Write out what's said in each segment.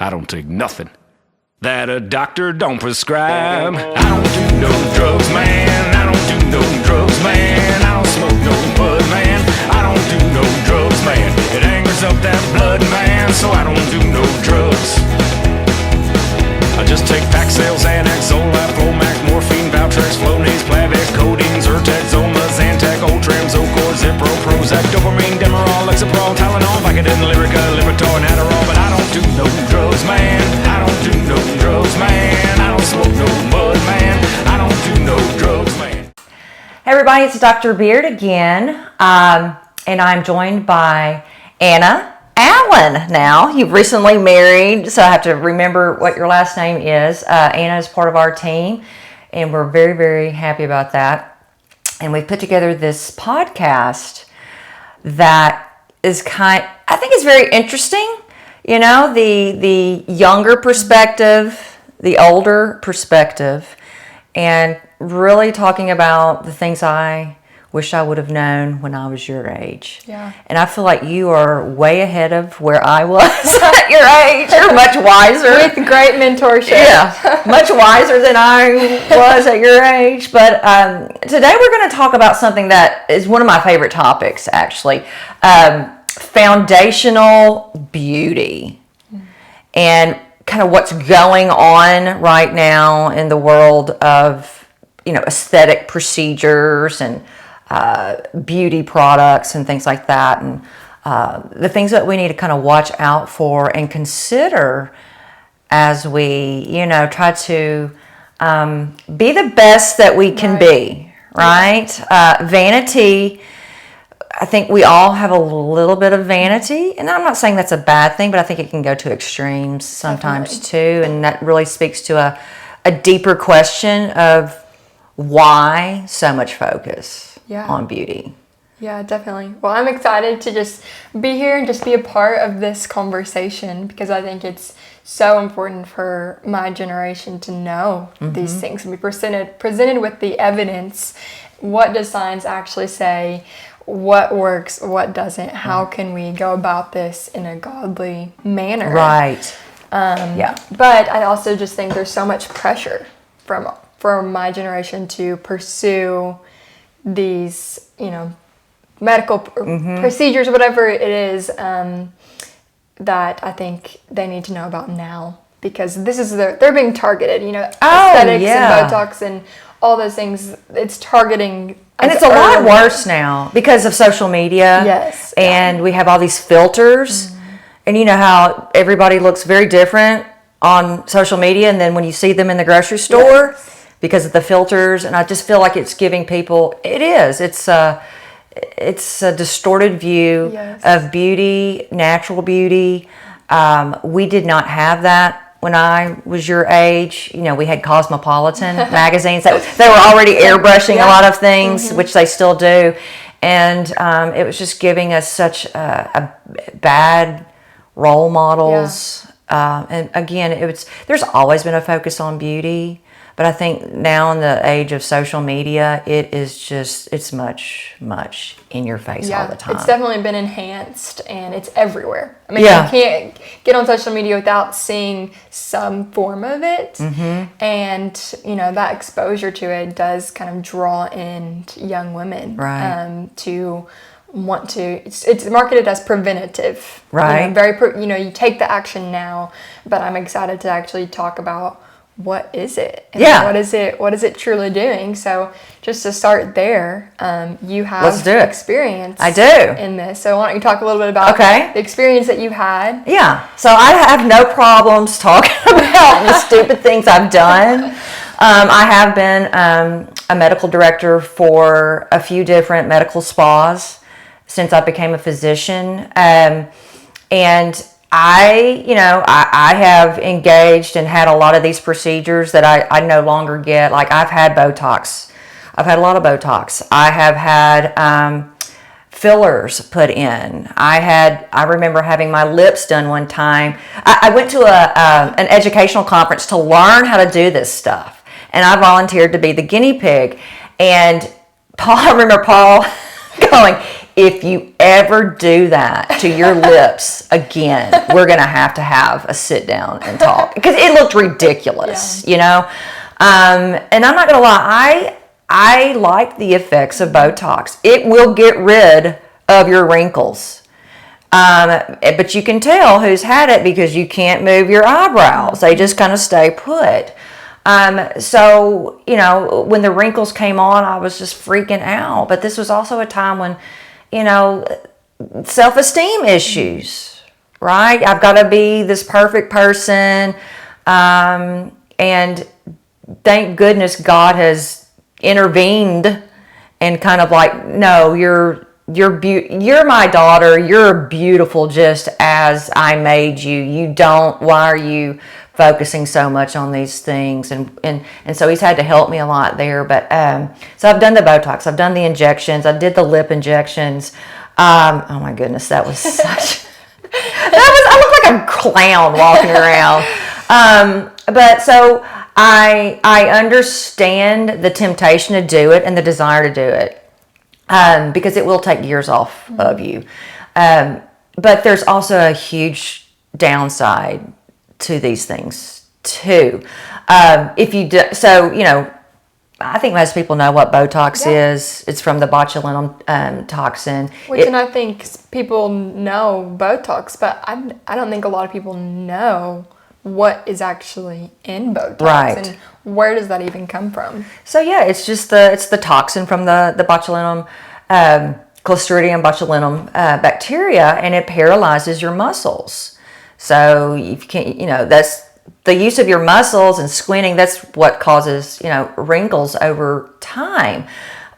I don't take nothing that a doctor don't prescribe. I don't do no drugs, man. I don't do no drugs, man. I don't smoke no bud, man. I don't do no drugs, man. It angers up that blood, man, so I don't do no drugs. I just take Paxil, Xanax, Zoloft, Flomax, morphine, Valtrex, Flonase, Plavix, codeine, Zyrtec, Zoma, Zantac, Ultram, Zocor, Zipro, Prozac, Dopamine, Demerol, Lexapro, Tylenol, Vicodin, Lyrica, Lipitor, and Adderall. But I don't do no drugs, man. I don't do no drugs, man. I don't smoke no bud, man. I don't do no drugs, man. Hey everybody, it's Dr. Beard again, and I'm joined by Anna Allen. Now, you've recently married, so I have to remember what your last name is. Anna is part of our team, and we're very, very happy about that. And we've put together this podcast that is I think it's very interesting. You know, the younger perspective, the older perspective, and really talking about the things I wish I would have known when I was your age. Yeah. And I feel like you are way ahead of where I was at your age. You're much wiser. With great mentorship. Yeah, much wiser than I was at your age. But today we're going to talk about something that is one of my favorite topics, actually. Foundational beauty. And kind of what's going on right now in the world of, aesthetic procedures and beauty products and things like that, and the things that we need to kind of watch out for and consider as we, try to be the best that we can be, right? Vanity, I think we all have a little bit of vanity, and I'm not saying that's a bad thing, but I think it can go to extremes sometimes too, and that really speaks to a deeper question of why so much focus on beauty. Yeah, definitely. Well, I'm excited to just be here and just be a part of this conversation, because I think it's so important for my generation to know these things and be presented with the evidence. What does science actually say? What works? What doesn't? How can we go about this in a godly manner? Right. But I also just think there's so much pressure from my generation to pursue these, medical procedures, whatever it is, that I think they need to know about now, because this is they're being targeted, aesthetics and Botox and all those things. It's targeting. And it's a lot worse now because of social media. Yes. And we have all these filters. And you know how everybody looks very different on social media, and then when you see them in the grocery store, because of the filters, and I just feel like it's giving people, it's a distorted view of beauty, natural beauty. We did not have that when I was your age. We had Cosmopolitan magazines that they were already airbrushing a lot of things, which they still do. And it was just giving us such a bad role models. And again, there's always been a focus on beauty. But I think now in the age of social media, it's much, much in your face all the time. It's definitely been enhanced, and it's everywhere. I mean, you can't get on social media without seeing some form of it. And, that exposure to it does kind of draw in young women to want to, it's marketed as preventative. Right. You take the action now, but I'm excited to actually talk about what is it? And what is it truly doing? So just to start there, you have experience I do. in this. So why don't you talk a little bit about the experience that you've had? Yeah. So I have no problems talking about the stupid things I've done. I have been a medical director for a few different medical spas since I became a physician. And I have engaged and had a lot of these procedures that I no longer get. Like, I've had Botox. I've had a lot of Botox. I have had fillers put in. I remember having my lips done one time. I went to an educational conference to learn how to do this stuff. And I volunteered to be the guinea pig. And I remember Paul going, if you ever do that to your lips again, we're going to have a sit down and talk. Because it looked ridiculous, you know? And I'm not going to lie, I like the effects of Botox. It will get rid of your wrinkles. But you can tell who's had it because you can't move your eyebrows. They just kind of stay put. So, you know, when the wrinkles came on, I was just freaking out. But this was also a time when, you know, self-esteem issues, right? I've got to be this perfect person. And thank goodness God has intervened and kind of like, no, you're my daughter. You're beautiful just as I made you. Why are you focusing so much on these things? And so he's had to help me a lot there. But so I've done the Botox, I've done the injections, I did the lip injections. Oh my goodness, that was such I looked like a clown walking around. But so I understand the temptation to do it and the desire to do it. Because it will take years off of you. But there's also a huge downside to these things too. If you do, so, you know, I think most people know what Botox is. It's from the botulinum toxin. And I think people know Botox, but I don't think a lot of people know what is actually in Botox, right? And where does that even come from? So yeah, it's just the toxin from the botulinum, Clostridium botulinum bacteria, and it paralyzes your muscles. So you can't, you know, that's the use of your muscles and squinting. That's what causes, you know, wrinkles over time,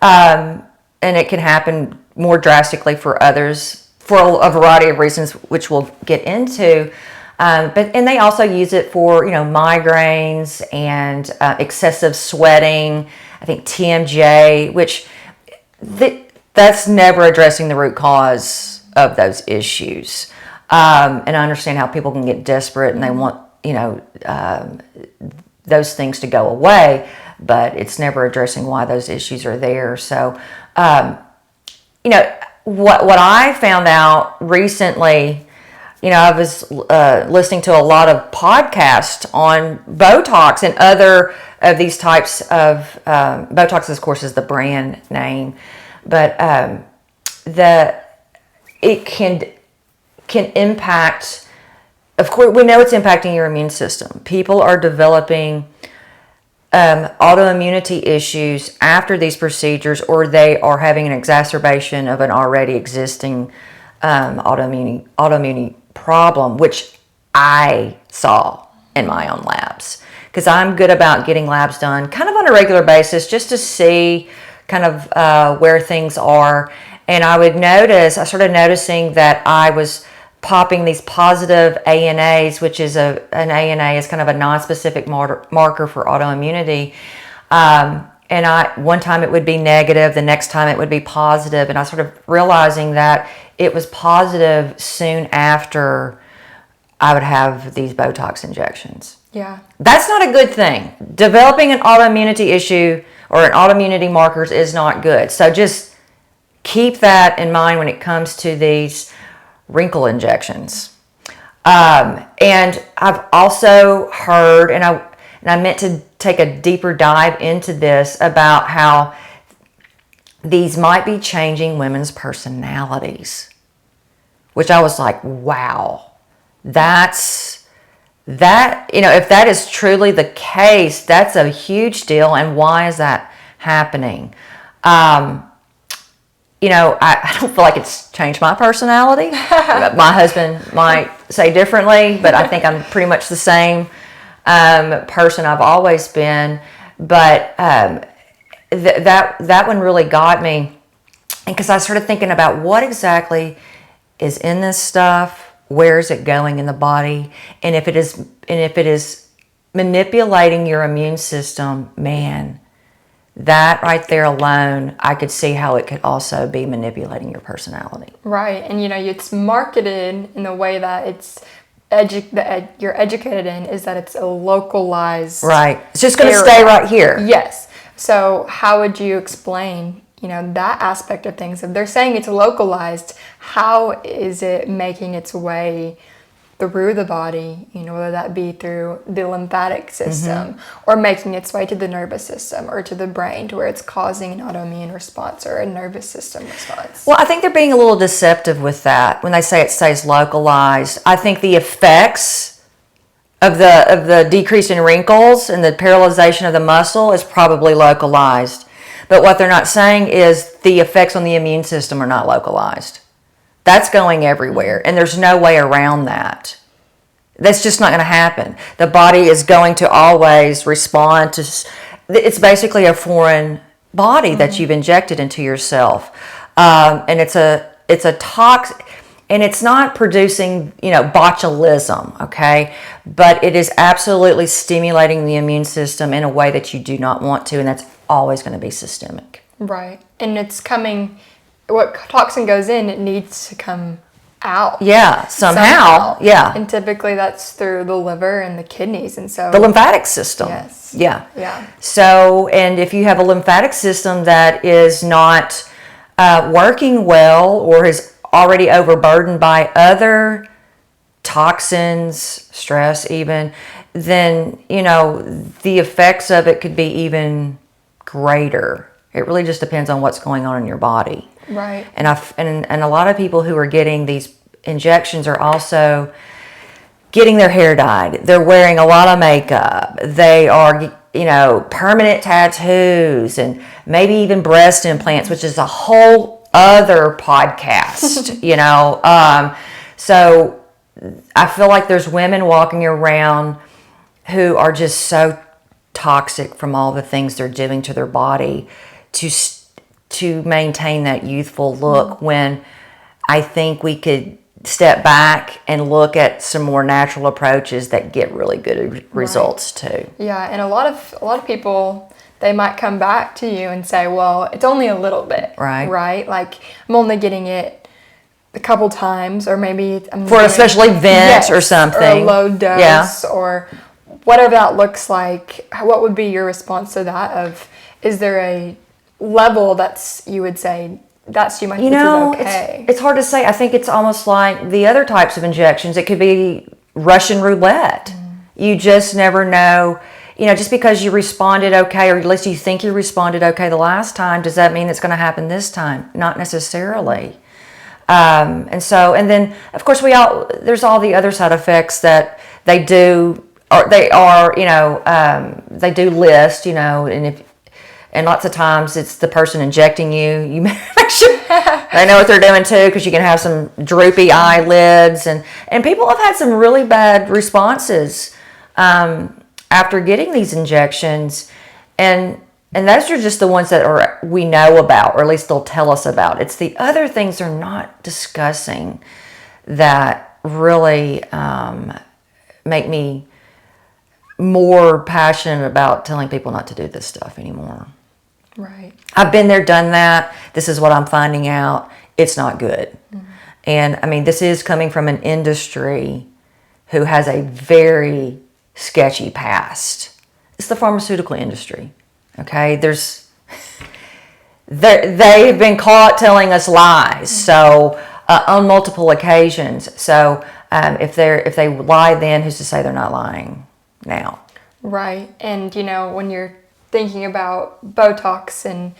and it can happen more drastically for others for a variety of reasons, which we'll get into. But they also use it for, you know, migraines and excessive sweating. I think TMJ, which that's never addressing the root cause of those issues. And I understand how people can get desperate and they want, you know, those things to go away, but it's never addressing why those issues are there. So, you know, what I found out recently. You know, I was listening to a lot of podcasts on Botox and other of these types of Botox, of course, is the brand name, but it can impact. Of course, we know it's impacting your immune system. People are developing autoimmunity issues after these procedures, or they are having an exacerbation of an already existing autoimmune problem, which I saw in my own labs, because I'm good about getting labs done kind of on a regular basis just to see kind of where things are. And I started noticing that I was popping these positive ANAs, which is an ANA is kind of a non-specific marker for autoimmunity. And one time it would be negative, the next time it would be positive. And I started realizing that it was positive soon after I would have these Botox injections. Yeah. That's not a good thing. Developing an autoimmunity issue or an autoimmunity markers is not good. So just keep that in mind when it comes to these wrinkle injections. And I've also heard, and I meant to take a deeper dive into this, about how these might be changing women's personalities, which I was like, wow, you know, if that is truly the case, that's a huge deal. And why is that happening? You know, I don't feel like it's changed my personality. My husband might say differently, but I think I'm pretty much the same person I've always been. But that one really got me, because I started thinking about what exactly is in this stuff, where is it going in the body, and if it is manipulating your immune system, man, that right there alone, I could see how it could also be manipulating your personality. Right, and you know, it's marketed in the way that it's you're educated in, is that it's a localized. Right, it's just going to stay right here. Yes. So how would you explain that aspect of things. If they're saying it's localized, how is it making its way through the body, whether that be through the lymphatic system or making its way to the nervous system or to the brain to where it's causing an autoimmune response or a nervous system response? Well, I think they're being a little deceptive with that when they say it stays localized. I think the effects of the decrease in wrinkles and the paralyzation of the muscle is probably localized. But what they're not saying is the effects on the immune system are not localized. That's going everywhere, and there's no way around that. That's just not going to happen. The body is going to always respond to. It's basically a foreign body that you've injected into yourself, and it's a toxic, and it's not producing botulism, okay? But it is absolutely stimulating the immune system in a way that you do not want to, and that's always going to be systemic. Right, and it's coming. What toxin goes in, it needs to come out. Yeah, somehow. Yeah. And typically that's through the liver and the kidneys, and so the lymphatic system. Yes. Yeah. Yeah. So, and if you have a lymphatic system that is not working well or is already overburdened by other toxins, stress even, then, the effects of it could be even greater. It really just depends on what's going on in your body. Right. And and a lot of people who are getting these injections are also getting their hair dyed. They're wearing a lot of makeup. They are, permanent tattoos and maybe even breast implants, which is a whole other podcast, So I feel like there's women walking around who are just so toxic from all the things they're doing to their body to maintain that youthful look, when I think we could step back and look at some more natural approaches that get really good results too. Yeah, and a lot of people, they might come back to you and say, well, it's only a little bit. Right? Like, I'm only getting it a couple times, or maybe I'm for a special event or something. Or a low dose, or whatever that looks like. What would be your response to that? Is there a level that's, you would say, that's too much, this is okay? It's hard to say. I think it's almost like the other types of injections. It could be Russian roulette. You just never know. Just because you responded okay, or at least you think you responded okay the last time, does that mean it's going to happen this time? Not necessarily. And then of course there's all the other side effects that they do, or they do list, and lots of times it's the person injecting you. You make sure they know what they're doing too, because you can have some droopy eyelids, and people have had some really bad responses after getting these injections, and those are just the ones that we know about, or at least they'll tell us about. It's the other things they're not discussing that really make me more passionate about telling people not to do this stuff anymore. Right. I've been there, done that. This is what I'm finding out. It's not good. And this is coming from an industry who has a very sketchy past. It's the pharmaceutical industry. Okay, they've been caught telling us lies. So on multiple occasions. So if they lie then, who's to say they're not lying now? Right. And when you're thinking about Botox and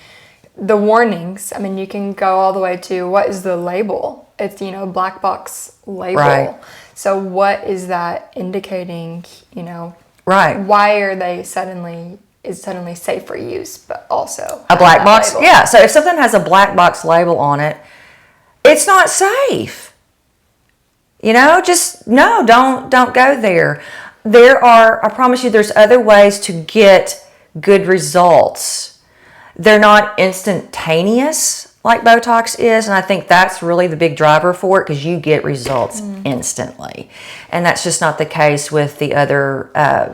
the warnings, you can go all the way to, what is the label? It's black box label. Right. So what is that indicating? Right. Why are they suddenly safe for use, but also a black box label? Yeah, so if something has a black box label on it, it's not safe. Just don't go there. I promise you, there's other ways to get good results. They're not instantaneous like Botox is, and I think that's really the big driver for it, because you get results instantly, and that's just not the case with the other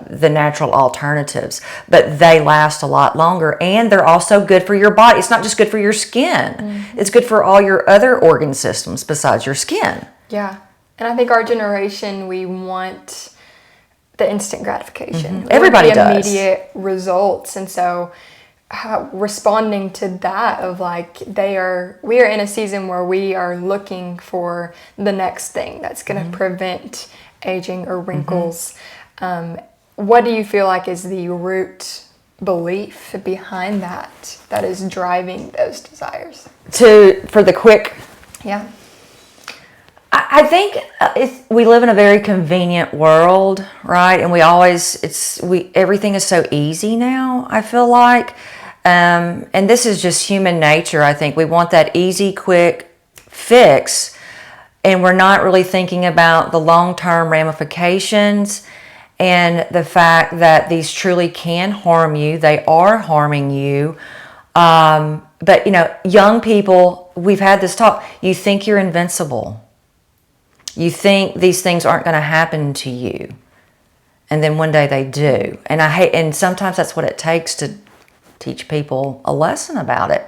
the natural alternatives. But they last a lot longer, and they're also good for your body. It's not just good for your skin. It's good for all your other organ systems besides your skin. Yeah. And I think our generation, we want the instant gratification. Everybody does. does. Immediate results. And so responding to that of like we are in a season where we are looking for the next thing that's going to prevent aging or wrinkles. What do you feel like is the root belief behind that is driving those desires? For the quick, Yeah. I think we live in a very convenient world, right? And everything is so easy now, I feel like. And this is just human nature, I think. We want that easy, quick fix, and we're not really thinking about the long-term ramifications and the fact that these truly can harm you. They are harming you. But, young people, we've had this talk. You think you're invincible. You think these things aren't going to happen to you. And then one day they do. And sometimes that's what it takes to teach people a lesson about it.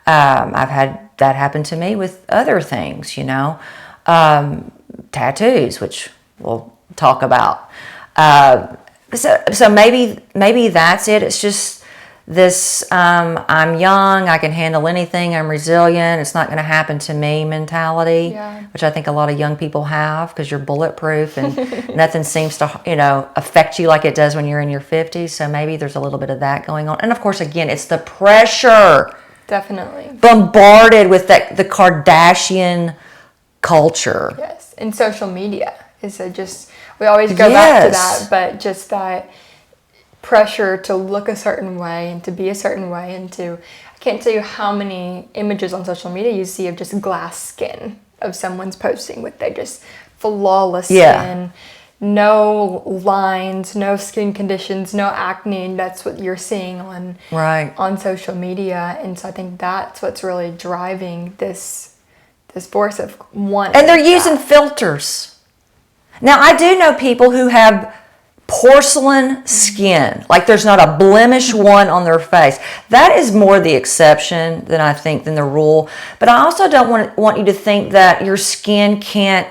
I've had that happen to me with other things, tattoos, which we'll talk about. So maybe that's it. It's just this, I'm young, I can handle anything, I'm resilient, it's not going to happen to me mentality, which I think a lot of young people have because you're bulletproof and nothing seems to, affect you like it does when you're in your 50s. So maybe there's a little bit of that going on. And of course, again, it's the pressure. Definitely. Bombarded with the Kardashian culture. Yes. And social media is we always go back to that, but just that pressure to look a certain way and to be a certain way I can't tell you how many images on social media you see of just glass skin of someone's posting with their just flawless skin, no lines, no skin conditions, no acne, and that's what you're seeing on social media. And so I think that's what's really driving this force of wanting. And they're using filters. Now I do know people who have porcelain skin, like there's not a blemish one on their face. That is more the exception than the rule. But I also don't want you to think that your skin can't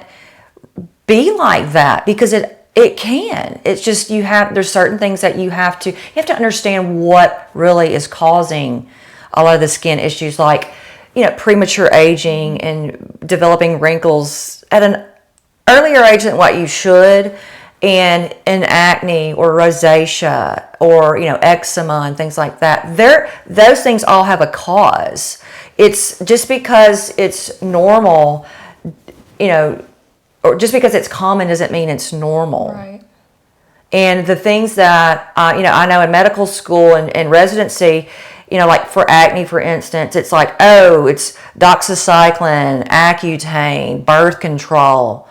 be like that, because it can. It's just there's certain things that you have to understand what really is causing a lot of the skin issues, like premature aging and developing wrinkles at an earlier age than what you should. And acne or rosacea or eczema and things like that, those things all have a cause. It's just because it's normal, or just because it's common doesn't mean it's normal. Right. And the things that I know in medical school and residency, like for acne, for instance, it's like, it's doxycycline, Accutane, birth control.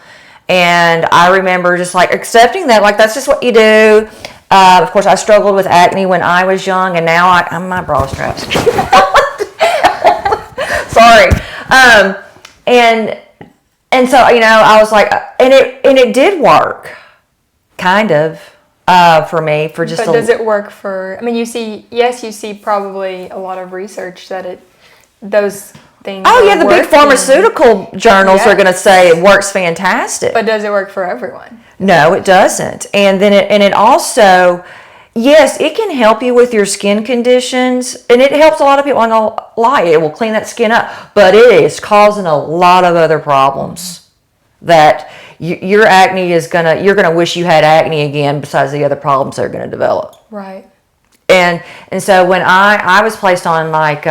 And I remember just like accepting that, like that's just what you do. Of course, I struggled with acne when I was young, and now I'm my bra straps. Sorry. And so I was like, and it did work, kind of, for me for just. But does it work for? I mean, you see probably a lot of research that those things. Oh yeah, the big pharmaceutical journals are going to say it works fantastic. But does it work for everyone? No, it doesn't. And then it also, yes, it can help you with your skin conditions, and it helps a lot of people. I'm not gonna lie, it will clean that skin up, but it is causing a lot of other problems that your acne you're gonna wish you had acne again, besides the other problems that are going to develop. Right. And so when I was placed on like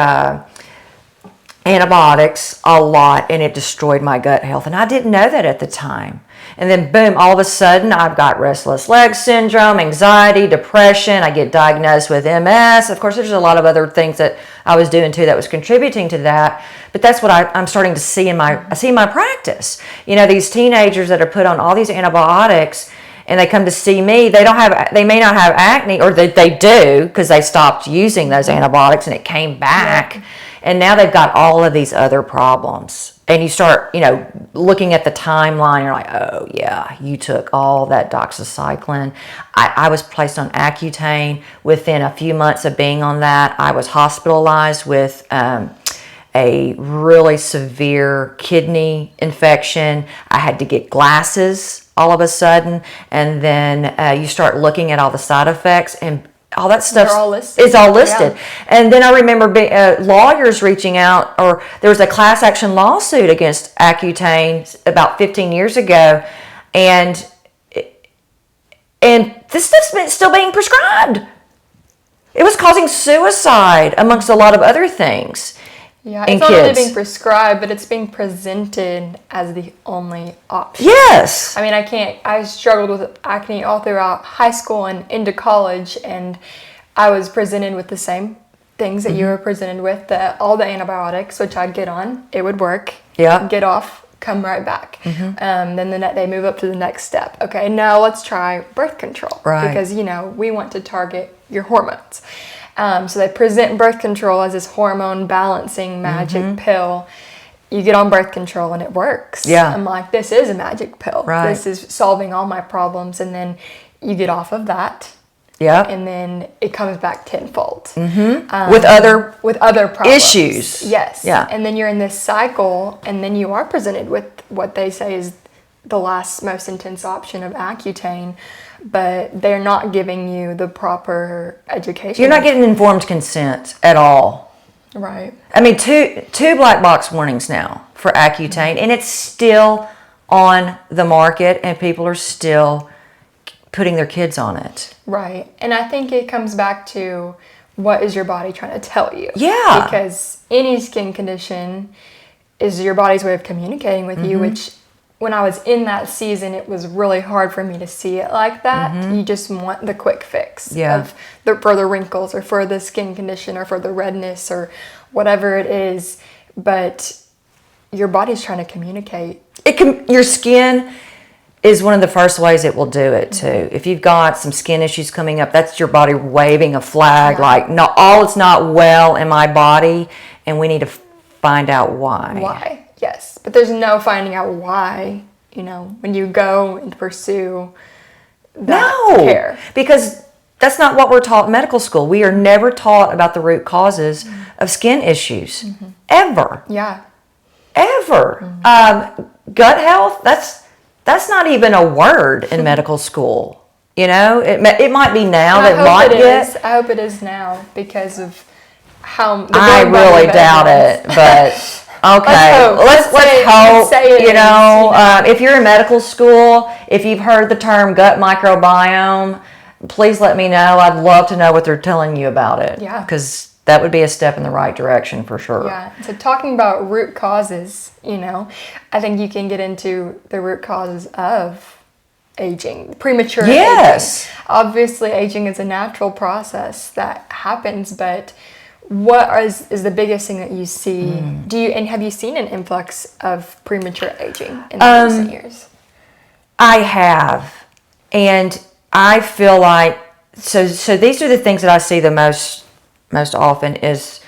antibiotics a lot, and it destroyed my gut health, and I didn't know that at the time. And then boom, all of a sudden I've got restless leg syndrome, anxiety, depression. I get diagnosed with MS. Of course, there's a lot of other things that I was doing too that was contributing to that, but that's what I'm starting to see in my practice. These teenagers that are put on all these antibiotics, and they come to see me, they may not have acne, or they do, because they stopped using those antibiotics and it came back. Yeah. And now they've got all of these other problems. And you start, looking at the timeline, you're like, oh yeah, you took all that doxycycline. I was placed on Accutane. Within a few months of being on that, I was hospitalized with a really severe kidney infection. I had to get glasses all of a sudden. And then you start looking at all the side effects, and all that stuff They're all listed. is all listed. Yeah. And then I remember lawyers reaching out, or there was a class action lawsuit against Accutane about 15 years ago, and this stuff's still being prescribed. It was causing suicide amongst a lot of other things. Yeah, in it's not kids. really being prescribed, but it's being presented as the only option. Yes. I mean, I struggled with acne all throughout high school and into college, and I was presented with the same things that you were presented with, all the antibiotics, which I'd get on, it would work, Yeah. get off, come right back. Then they move up to the next step. Okay, now let's try birth control. Right. Because, we want to target your hormones. So they present birth control as this hormone balancing magic pill. You get on birth control and it works. Yeah. I'm like, this is a magic pill. Right. This is solving all my problems. And then you get off of that. Yeah. And then it comes back tenfold. With other problems. issues. Yes. Yeah. And then you're in this cycle, and then you are presented with what they say is the last most intense option of Accutane, but they're not giving you the proper education. You're not getting informed consent at all. Right. I mean, two black box warnings now for Accutane, and it's still on the market, and people are still putting their kids on it. Right. And I think it comes back to, what is your body trying to tell you? Yeah. Because any skin condition is your body's way of communicating with you, which when I was in that season, it was really hard for me to see it like that. You just want the quick fix of for the wrinkles or for the skin condition or for the redness or whatever it is. But your body's trying to communicate. Your skin is one of the first ways it will do it too. If you've got some skin issues coming up, that's your body waving a flag like, no, all is not well in my body, and we need to find out why. Why? Yes. But there's no finding out why, when you go and pursue that care. Because that's not what we're taught in medical school. We are never taught about the root causes of skin issues. Ever. Yeah. Ever. Gut health, that's not even a word in medical school. It might be now. And I hope it is now because of how I really doubt it, but okay. Let's hope. If you're in medical school, if you've heard the term gut microbiome, please let me know. I'd love to know what they're telling you about it. Yeah. Because that would be a step in the right direction for sure. Yeah. So talking about root causes, I think you can get into the root causes of aging, premature Yes. aging. Obviously, aging is a natural process that happens, but what is the biggest thing that you see? Have you seen an influx of premature aging in the recent years? I have, and I feel like so these are the things that I see the most often is,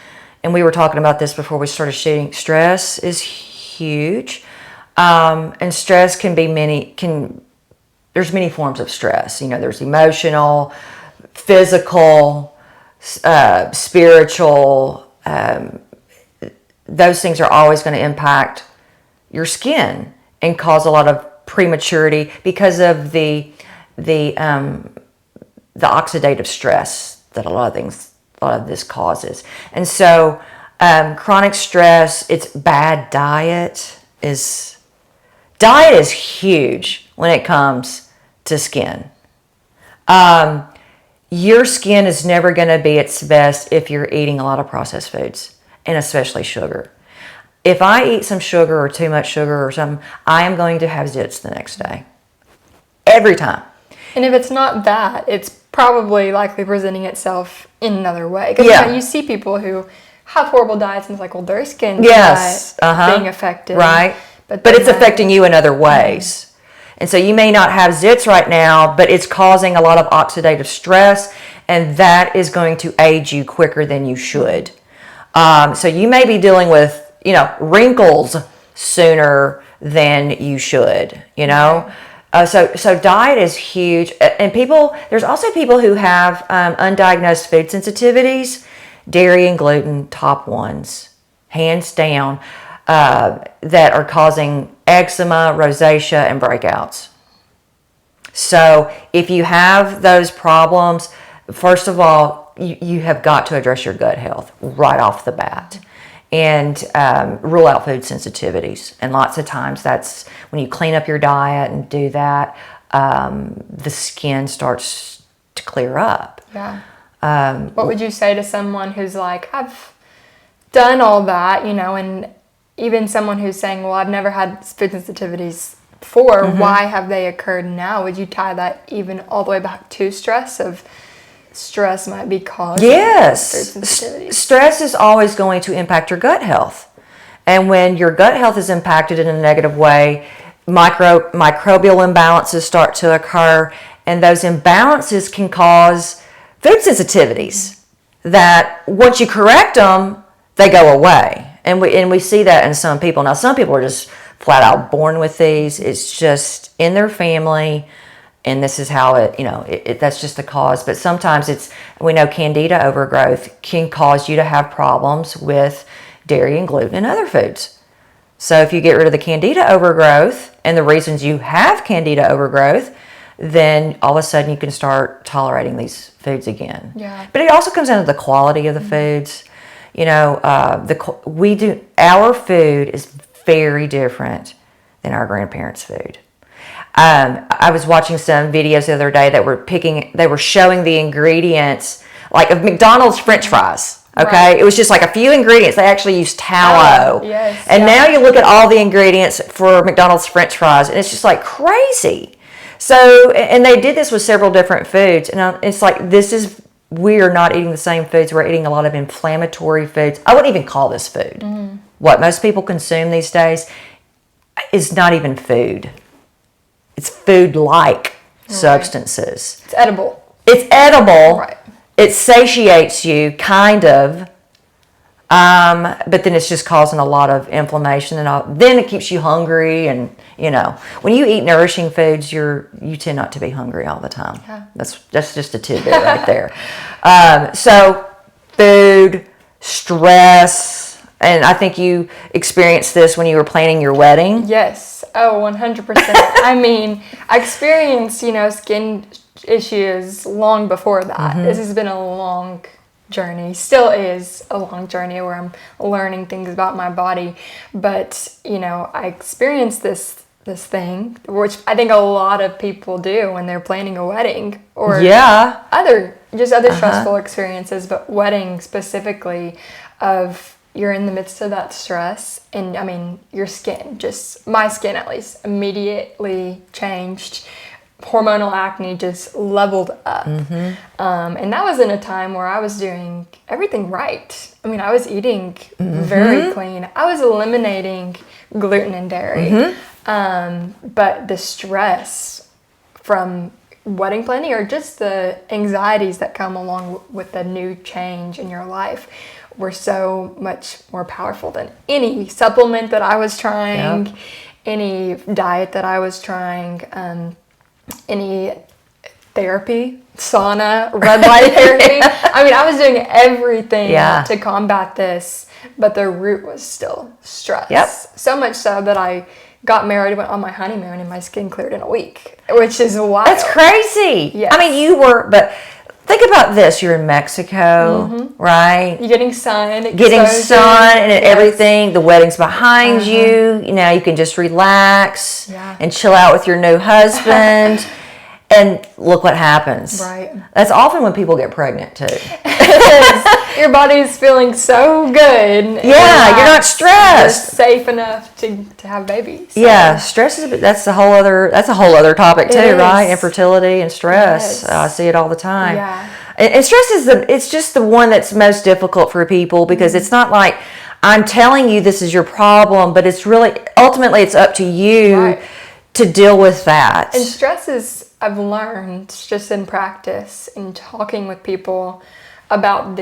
and we were talking about this before we started shooting. Stress is huge, and stress can be there's many forms of stress. There's emotional, physical, spiritual. Those things are always going to impact your skin and cause a lot of prematurity because of the oxidative stress that a lot of this causes. And so chronic stress, it's bad diet is huge when it comes to skin. Your skin is never going to be its best if you're eating a lot of processed foods, and especially sugar. If I eat some sugar or too much sugar or something, I am going to have zits the next day. Every time. And if it's not that, it's probably likely presenting itself in another way. Because you see people who have horrible diets and it's like, well, their skin's not being affected. Right. But it's affecting you in other ways. And so you may not have zits right now, but it's causing a lot of oxidative stress, and that is going to age you quicker than you should. So you may be dealing with, wrinkles sooner than you should, So diet is huge. And there's also people who have undiagnosed food sensitivities, dairy and gluten, top ones, hands down, that are causing eczema, rosacea, and breakouts. So if you have those problems, First of all, you have got to address your gut health right off the bat, and rule out food sensitivities. And lots of times that's when you clean up your diet and do that, the skin starts to clear up. Yeah. What would you say to someone who's like, I've done all that, and even someone who's saying, well, I've never had food sensitivities before. Why have they occurred now? Would you tie that even all the way back to stress? Stress might be causing food sensitivities? Stress is always going to impact your gut health. And when your gut health is impacted in a negative way, microbial imbalances start to occur, and those imbalances can cause food sensitivities that once you correct them, they go away. And we see that in some people. Now, some people are just flat out born with these. It's just in their family, and this is how that's just the cause. But sometimes we know candida overgrowth can cause you to have problems with dairy and gluten and other foods. So if you get rid of the candida overgrowth and the reasons you have candida overgrowth, then all of a sudden you can start tolerating these foods again. Yeah. But it also comes down to the quality of the foods. Our food is very different than our grandparents' food. I was watching some videos the other day that they were showing the ingredients, like of McDonald's French fries. Okay, right. It was just like a few ingredients. They actually used tallow. Yes. And now you look at all the ingredients for McDonald's French fries, and it's just like crazy. So, and they did this with several different foods, and it's like we are not eating the same foods. We're eating a lot of inflammatory foods. I wouldn't even call this food. What most people consume these days is not even food. It's food-like substances. It's edible. It's edible. Right. It satiates you, kind of. But then it's just causing a lot of inflammation, and then it keeps you hungry. And when you eat nourishing foods, you tend not to be hungry all the time. Yeah. That's just a tidbit right there. So stress, and I think you experienced this when you were planning your wedding. Yes. Oh, 100%. I mean, I experienced, skin issues long before that. This has been a long journey, still is a long journey where I'm learning things about my body. But, I experienced this thing, which I think a lot of people do when they're planning a wedding or other stressful experiences, but wedding specifically, you're in the midst of that stress, and I mean, your skin, just my skin at least, immediately changed. Hormonal acne just leveled up. And that was in a time where I was doing everything right. I mean, I was eating very clean. I was eliminating gluten and dairy. But the stress from wedding planning, or just the anxieties that come along with the new change in your life, were so much more powerful than any supplement that I was trying, any diet that I was trying, any therapy, sauna, red light therapy. I mean, I was doing everything to combat this, but the root was still stress. So much so that I got married, went on my honeymoon, and my skin cleared in a week, which is wild. That's crazy. Yes. I mean, but think about this. You're in Mexico, right? You're getting sun. And everything. The wedding's behind you. You can just relax and chill out with your new husband. And look what happens. Right. That's often when people get pregnant, too. Your body's feeling so good. Yeah, you're not stressed. You're safe enough to have babies. So. Yeah, stress that's a whole other topic too, right? Infertility and stress. Yes. I see it all the time. Yeah. And stress it's just the one that's most difficult for people, because it's not like I'm telling you this is your problem, but it's really ultimately it's up to you to deal with that. And stress I've learned just in practice, in talking with people about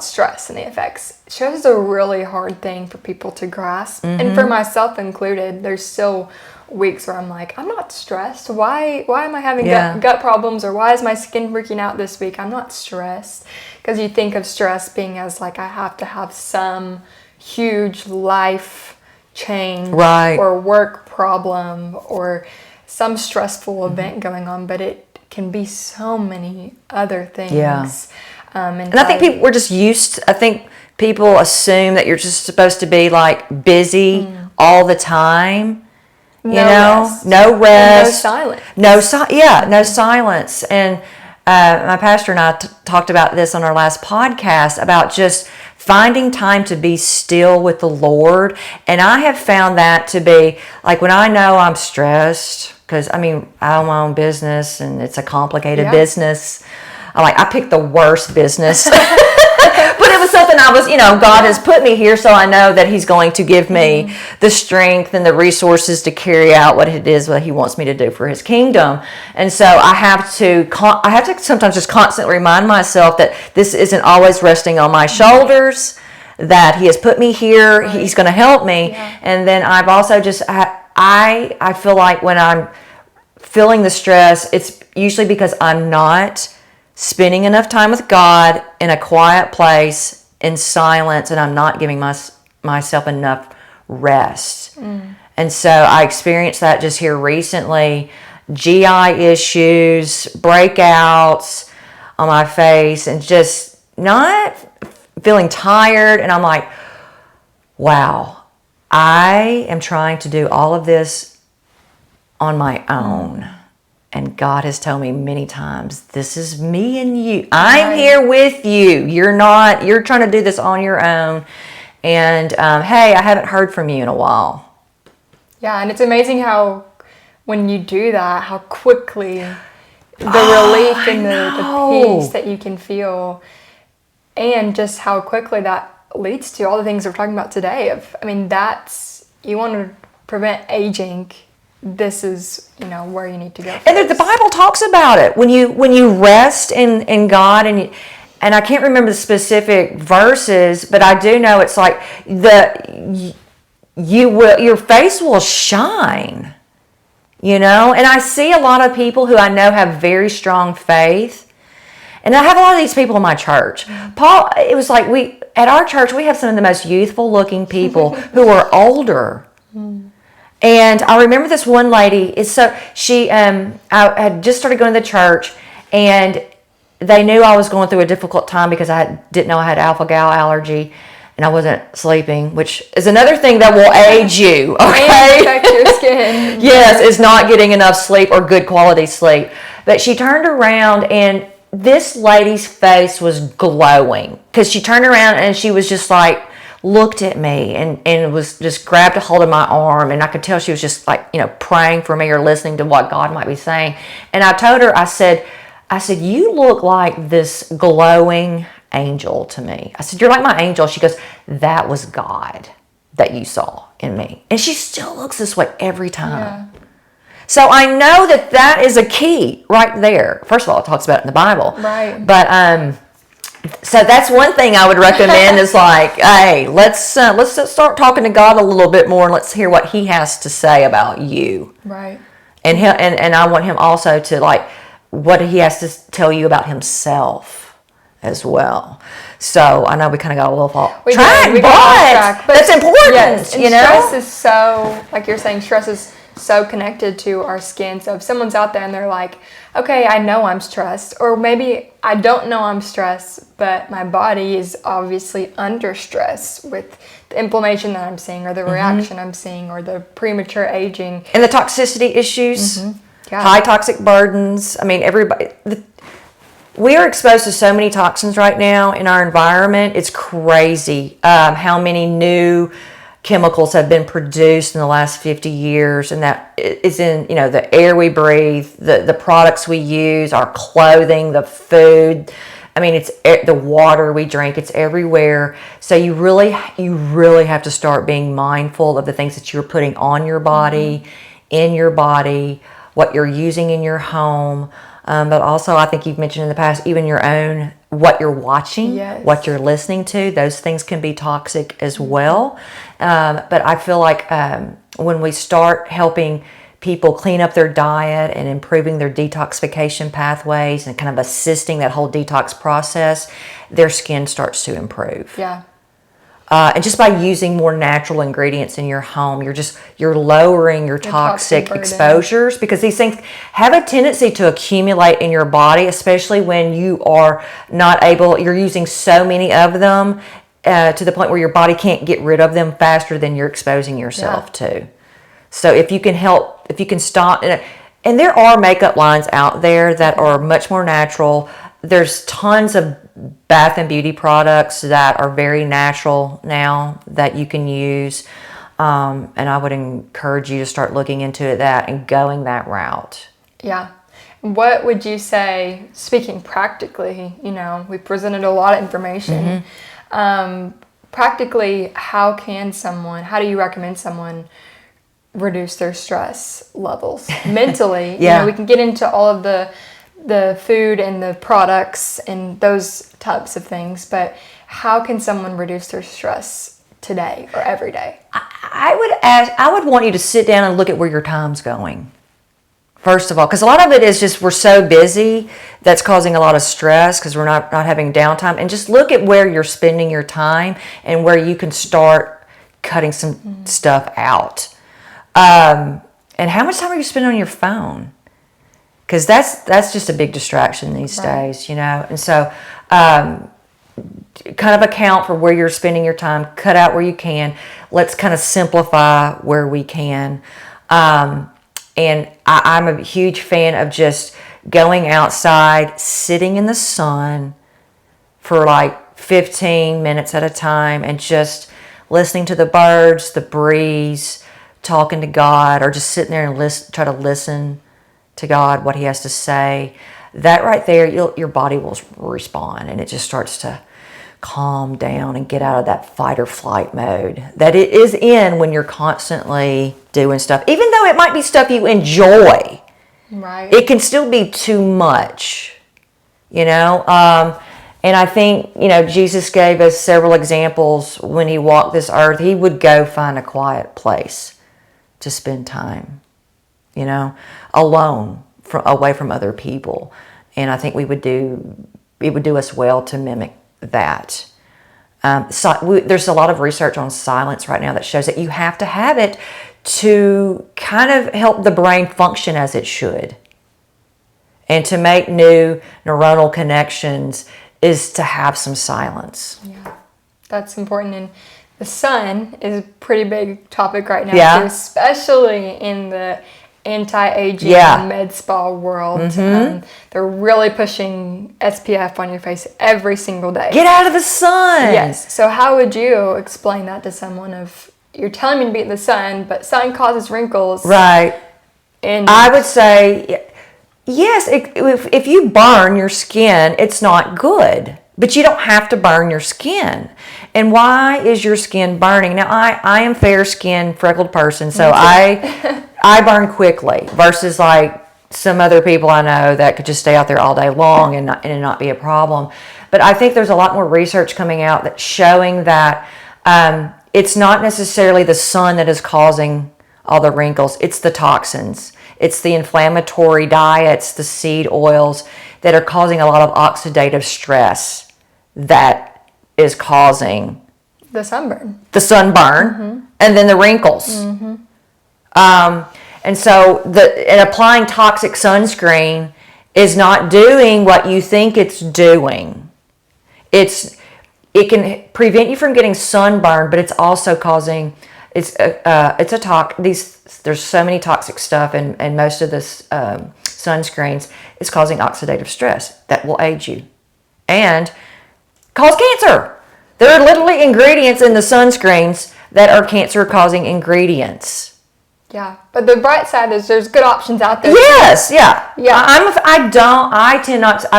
stress and the effects. Stress is a really hard thing for people to grasp, and for myself included. There's still weeks where I'm like, I'm not stressed. Why am I having gut problems, or why is my skin freaking out this week? I'm not stressed, because you think of stress being as like I have to have some huge life change or work problem or some stressful event going on, but it can be so many other things. Yeah. And I think people, we're just used, I think people assume that you're just supposed to be like busy all the time. You know, rest. no rest, No silence. No silence. And my pastor and I talked about this on our last podcast about just finding time to be still with the Lord. And I have found that to be like when I know I'm stressed, because I mean, I own my own business and it's a complicated business. I picked the worst business. But it was something I was, God has put me here, so I know that He's going to give me the strength and the resources to carry out what it is what He wants me to do for His kingdom. And so I have to sometimes just constantly remind myself that this isn't always resting on my shoulders, that He has put me here, right. He's going to help me. Yeah. And then I've also just, I feel like when I'm feeling the stress, it's usually because I'm not spending enough time with God in a quiet place in silence, and I'm not giving myself enough rest. And so I experienced that just here recently. GI issues, breakouts on my face, and just not feeling tired. And I'm like, wow, I am trying to do all of this on my own. And God has told me many times, this is me and you. I'm here with you. You're trying to do this on your own. And hey, I haven't heard from you in a while. Yeah, and it's amazing how when you do that, how quickly the relief and the peace that you can feel, and just how quickly that leads to all the things we're talking about today. You want to prevent aging. This is, where you need to go. And the Bible talks about it. When you rest in God, and I can't remember the specific verses, but I do know it's like your face will shine. And I see a lot of people who I know have very strong faith. And I have a lot of these people in my church. Paul, it was like at our church, we have some of the most youthful looking people who are older. And I remember this one lady, I had just started going to the church, and they knew I was going through a difficult time because I didn't know I had alpha-gal allergy, and I wasn't sleeping, which is another thing that will age you, okay? And affect your skin. Yes, is not getting enough sleep or good quality sleep. But she turned around, and this lady's face was glowing, because she turned around and she was just like, looked at me and was just grabbed a hold of my arm, and I could tell she was just like, praying for me or listening to what God might be saying. And I told her, I said, you look like this glowing angel to me. I said, you're like my angel. She goes, that was God that you saw in me. And she still looks this way every time. Yeah. So I know that is a key right there. First of all, it talks about it in the Bible. Right. But, so that's one thing I would recommend is like, hey, let's start talking to God a little bit more, and let's hear what He has to say about you. Right. And I want Him also to like what He has to tell you about Himself as well. So I know we kind of got a little off track, but that's important. Yes, and stress is so, like you're saying, stress is so connected to our skin. So if someone's out there and they're like, okay, I know I'm stressed, or maybe I don't know I'm stressed, but my body is obviously under stress with the inflammation that I'm seeing, or the reaction I'm seeing, or the premature aging. And the toxicity issues, high toxic burdens. I mean, we are exposed to so many toxins right now in our environment. It's crazy how many new chemicals have been produced in the last 50 years, and that is in the air we breathe, the products we use, our clothing, the food. I mean, it's the water we drink. It's everywhere. So you really have to start being mindful of the things that you're putting on your body, in your body, what you're using in your home. But also, I think you've mentioned in the past, even your own, what you're watching, what you're listening to, those things can be toxic as well. But I feel like when we start helping people clean up their diet and improving their detoxification pathways and kind of assisting that whole detox process, their skin starts to improve. Yeah. And just by using more natural ingredients in your home, you're lowering your toxic burden. exposures, because these things have a tendency to accumulate in your body, especially when you are you're using so many of them to the point where your body can't get rid of them faster than you're exposing yourself to. So if you can stop, and there are makeup lines out there that are much more natural. There's tons of bath and beauty products that are very natural now that you can use. And I would encourage you to start looking into that and going that route. Yeah. What would you say, speaking practically, we presented a lot of information. Practically, how do you recommend someone reduce their stress levels mentally? Yeah. We can get into all of the food and the products and those types of things, but how can someone reduce their stress today or every day? I would want you to sit down and look at where your time's going. First of all, because a lot of it is just we're so busy that's causing a lot of stress because we're not having downtime. And just look at where you're spending your time and where you can start cutting some stuff out. And how much time are you spending on your phone? Because that's just a big distraction these days, And so kind of account for where you're spending your time, cut out where you can. Let's kind of simplify where we can. And I'm a huge fan of just going outside, sitting in the sun for like 15 minutes at a time and just listening to the birds, the breeze, talking to God, or just sitting there and try to listen to God, what he has to say. That right there, your body will respond, and it just starts to calm down and get out of that fight or flight mode that it is in when you're constantly doing stuff. Even though it might be stuff you enjoy, right? It can still be too much, And I think, Jesus gave us several examples when he walked this earth. He would go find a quiet place to spend time, alone, away from other people. And I think it would do us well to mimic that. There's a lot of research on silence right now that shows that you have to have it to kind of help the brain function as it should. And to make new neuronal connections is to have some silence. Yeah, that's important. And the sun is a pretty big topic right now, too, especially in the anti-aging med spa world. They're really pushing SPF on your face every single day. Get out of the sun. Yes. So how would you explain that to someone? You're telling me to be in the sun, but sun causes wrinkles. Right. And I would say, yes, if you burn your skin, it's not good. But you don't have to burn your skin. And why is your skin burning? Now, I am fair-skinned, freckled person, so I burn quickly versus like some other people I know that could just stay out there all day long and it not be a problem. But I think there's a lot more research coming out that's showing that it's not necessarily the sun that is causing all the wrinkles. It's the toxins. It's the inflammatory diets, the seed oils that are causing a lot of oxidative stress that is causing the sunburn, and then the wrinkles. And so applying toxic sunscreen is not doing what you think it's doing. It can prevent you from getting sunburn, but it's also causing there's so many toxic stuff and most of this sunscreens is causing oxidative stress that will age you and cause cancer. There are literally ingredients in the sunscreens that are cancer-causing ingredients. Yeah, but the bright side is there's good options out there. Yes, yeah. I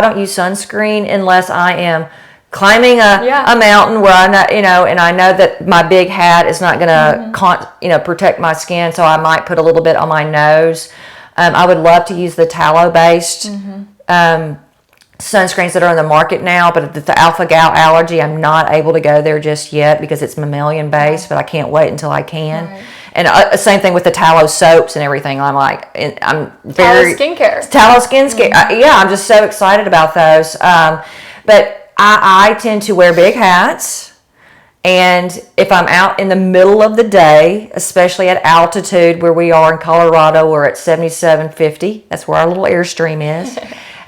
don't use sunscreen unless I am climbing a mountain where I know, and I know that my big hat is not going to, protect my skin, so I might put a little bit on my nose. I would love to use the tallow-based sunscreens that are on the market now, but the alpha-gal allergy, I'm not able to go there just yet because it's mammalian-based, but I can't wait until I can. Right. And same thing with the tallow soaps and everything. I'm very tallow skin care. I'm just so excited about those. But I tend to wear big hats And if I'm out in the middle of the day, especially at altitude where we are in Colorado, we're at 7750. That's where our little Airstream is.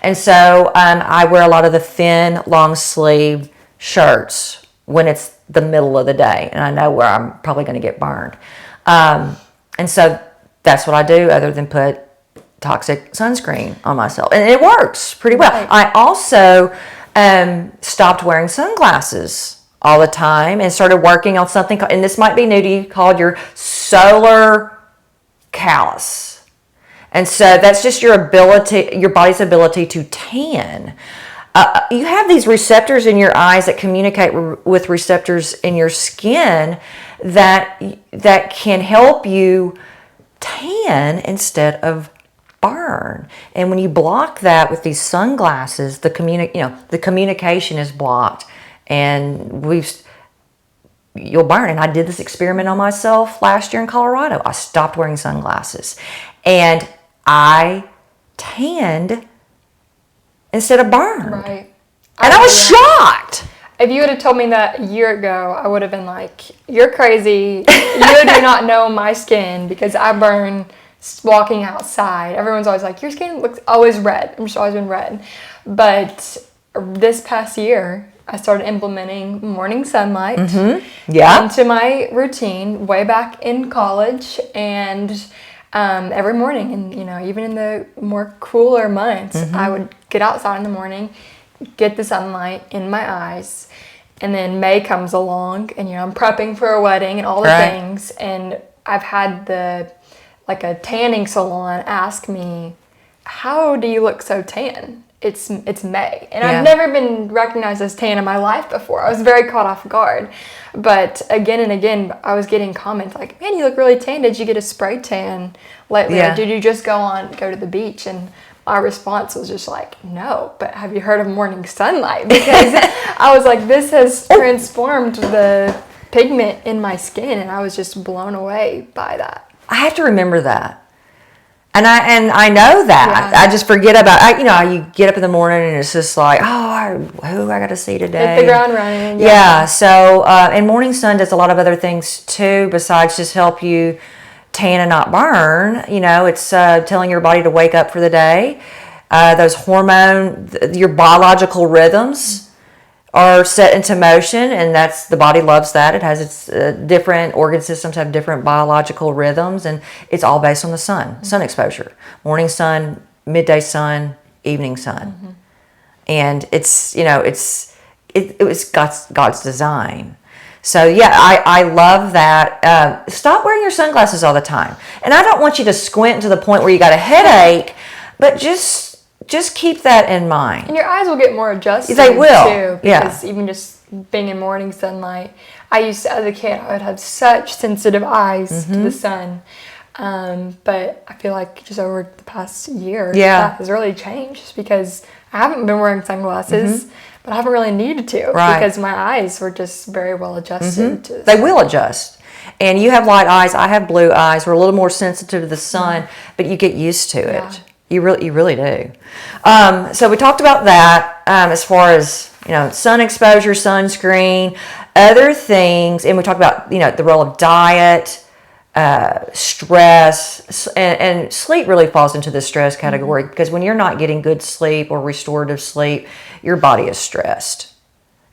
And so I wear a lot of the thin, long sleeve shirts when it's the middle of the day. And I know where I'm probably going to get burned. And so that's what I do other than put toxic sunscreen on myself. And it works pretty well. Right. I also stopped wearing sunglasses all the time and started working on something, and this might be new to you, called your solar callus. And so that's just your body's ability to tan. You have these receptors in your eyes that communicate with receptors in your skin that can help you tan instead of burn. And when you block that with these sunglasses, the communication is blocked, and you'll burn. And I did this experiment on myself last year in Colorado. I stopped wearing sunglasses, and I tanned instead of burned. Right. And I was shocked. If you would have told me that a year ago, I would have been like, you're crazy. You do not know my skin, because I burn walking outside. Everyone's always like, your skin looks always red. I'm just always been red. But this past year, I started implementing morning sunlight into my routine way back in college, and every morning, and even in the more cooler months, I would get outside in the morning, get the sunlight in my eyes, and then May comes along, and I'm prepping for a wedding and all the things, and I've had a tanning salon ask me, how do you look so tan? It's May, and I've never been recognized as tan in my life before. I was very caught off guard, but again and again, I was getting comments like, "Man, you look really tan. Did you get a spray tan lately? Or did you just go to the beach?" And my response was just like, "No, but have you heard of morning sunlight?" Because I was like, this has transformed the pigment in my skin, and I was just blown away by that. I have to remember that. And I know that. Yeah. I just forget about you get up in the morning and it's just like, who I got to see today. Hit the ground running. Yeah. So, and morning sun does a lot of other things too, besides just help you tan and not burn. It's telling your body to wake up for the day. Those your biological rhythms are set into motion, and the body loves that. It has its different organ systems have different biological rhythms, and it's all based on the sun exposure, morning sun, midday sun, evening sun, and it was God's design. So I love that. Stop wearing your sunglasses all the time, and I don't want you to squint to the point where you got a headache, but just keep that in mind. And your eyes will get more adjusted. They will, too, because even just being in morning sunlight, I used to, as a kid, I would have such sensitive eyes to the sun. But I feel like just over the past year, that has really changed, because I haven't been wearing sunglasses, but I haven't really needed to, because my eyes were just very well adjusted to the They sun. will adjust. And you have light eyes, I have blue eyes. We're a little more sensitive to the sun, but you get used to it. You really do. So we talked about that as far as sun exposure, sunscreen, other things, and we talked about the role of diet, stress, and sleep really falls into the stress category, because when you're not getting good sleep or restorative sleep, your body is stressed.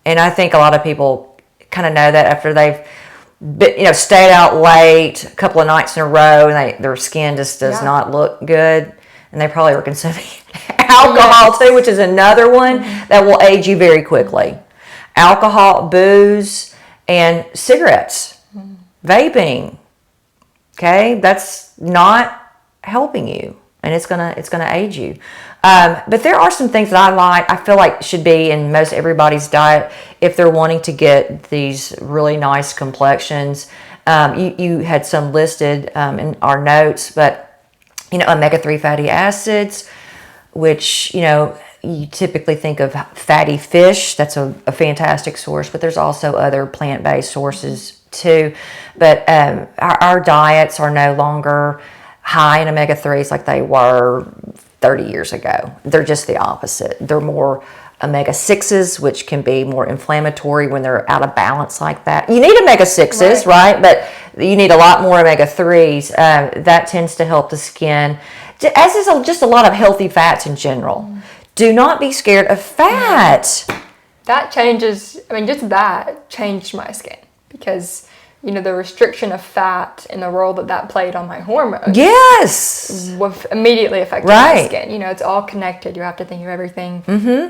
And I think a lot of people kind of know that after they've stayed out late a couple of nights in a row, and their skin just does not look good. And they probably were consuming alcohol too, which is another one that will age you very quickly. Alcohol, booze, and cigarettes, vaping. Okay, that's not helping you, and it's gonna age you. But there are some things that I feel like should be in most everybody's diet if they're wanting to get these really nice complexions. You had some listed in our notes, but omega-3 fatty acids, which, you typically think of fatty fish. That's a fantastic source, but there's also other plant-based sources too. But our diets are no longer high in omega-3s like they were 30 years ago. They're just the opposite. They're more omega-6s, which can be more inflammatory when they're out of balance like that. You need omega-6s, right? But you need a lot more omega-3s. That tends to help the skin, as is just a lot of healthy fats in general. Do not be scared of fat. That changes, just that changed my skin because, the restriction of fat and the role that played on my hormones. Yes. Immediately affected my skin. It's all connected. You have to think of everything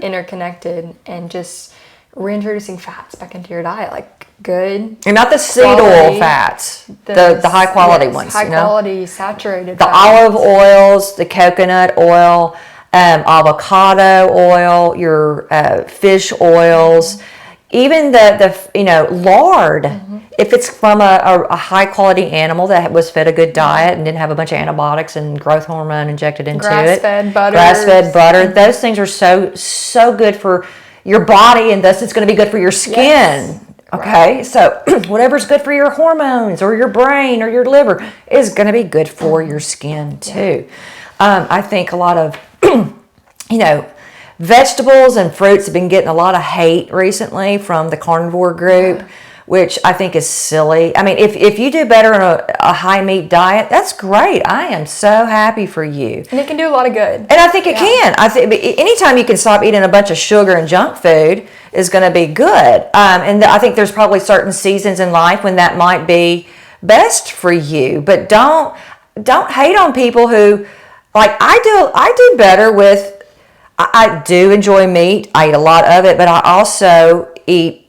interconnected, and just reintroducing fats back into your diet, like good. And not the seed oil fats, the high quality ones. High quality saturated the fats. Olive oils, the coconut oil, avocado oil, your fish oils, even the lard. If it's from a high quality animal that was fed a good diet and didn't have a bunch of antibiotics and growth hormone injected into Grass-fed butter. Grass-fed butter. Those things are so good for your body, and thus it's going to be good for your skin. Yes. Okay, so whatever's good for your hormones or your brain or your liver is going to be good for your skin too. I think a lot of, vegetables and fruits have been getting a lot of hate recently from the carnivore group, which I think is silly. If you do better in a high meat diet, that's great. I am so happy for you. And it can do a lot of good. And I think it can. I think anytime you can stop eating a bunch of sugar and junk food is going to be good. And I think there's probably certain seasons in life when that might be best for you. But don't hate on people who, like I do better with. I do enjoy meat. I eat a lot of it, but I also eat,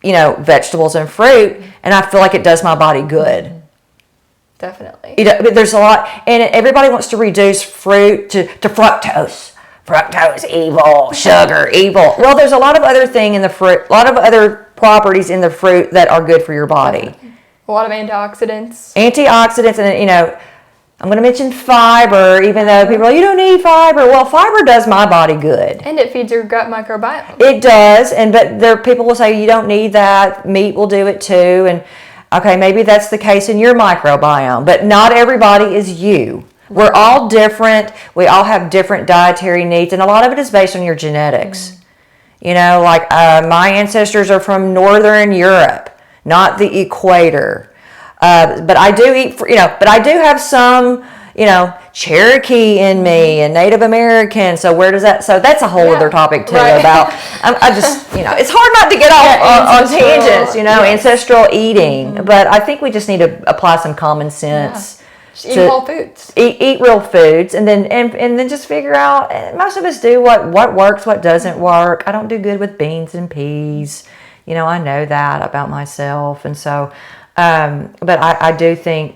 vegetables and fruit, and I feel like it does my body good. Definitely. There's a lot, and everybody wants to reduce fruit to fructose. Fructose, evil. Sugar, evil. Well, there's a lot of other thing in the fruit, a lot of other properties in the fruit that are good for your body. A lot of antioxidants. And I'm going to mention fiber, even though people are like, you don't need fiber. Well, fiber does my body good. And it feeds your gut microbiome. It does, but people will say you don't need that. Meat will do it too. And okay, maybe that's the case in your microbiome, but not everybody is you. We're all different. We all have different dietary needs, and a lot of it is based on your genetics. My ancestors are from Northern Europe, not the equator. But I do eat, but I do have some, Cherokee in me and Native American. So where does that, so that's a whole other topic too about, I just, it's hard not to get off on tangents, ancestral eating. But I think we just need to apply some common sense. Just eat whole foods. Eat real foods, and then just figure out, most of us do what works, what doesn't work. I don't do good with beans and peas. I know that about myself. And so, but I do think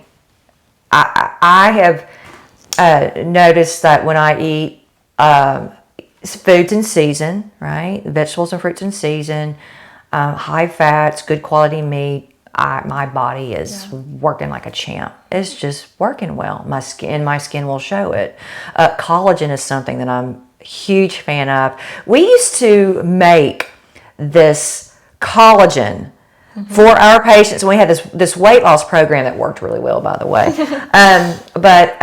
I have noticed that when I eat foods in season, right, vegetables and fruits in season, high fats, good quality meat, my body is working like a champ. It's just working well. My skin will show it. Collagen is something that I'm a huge fan of. We used to make this collagen for our patients. And we had this weight loss program that worked really well, by the way. But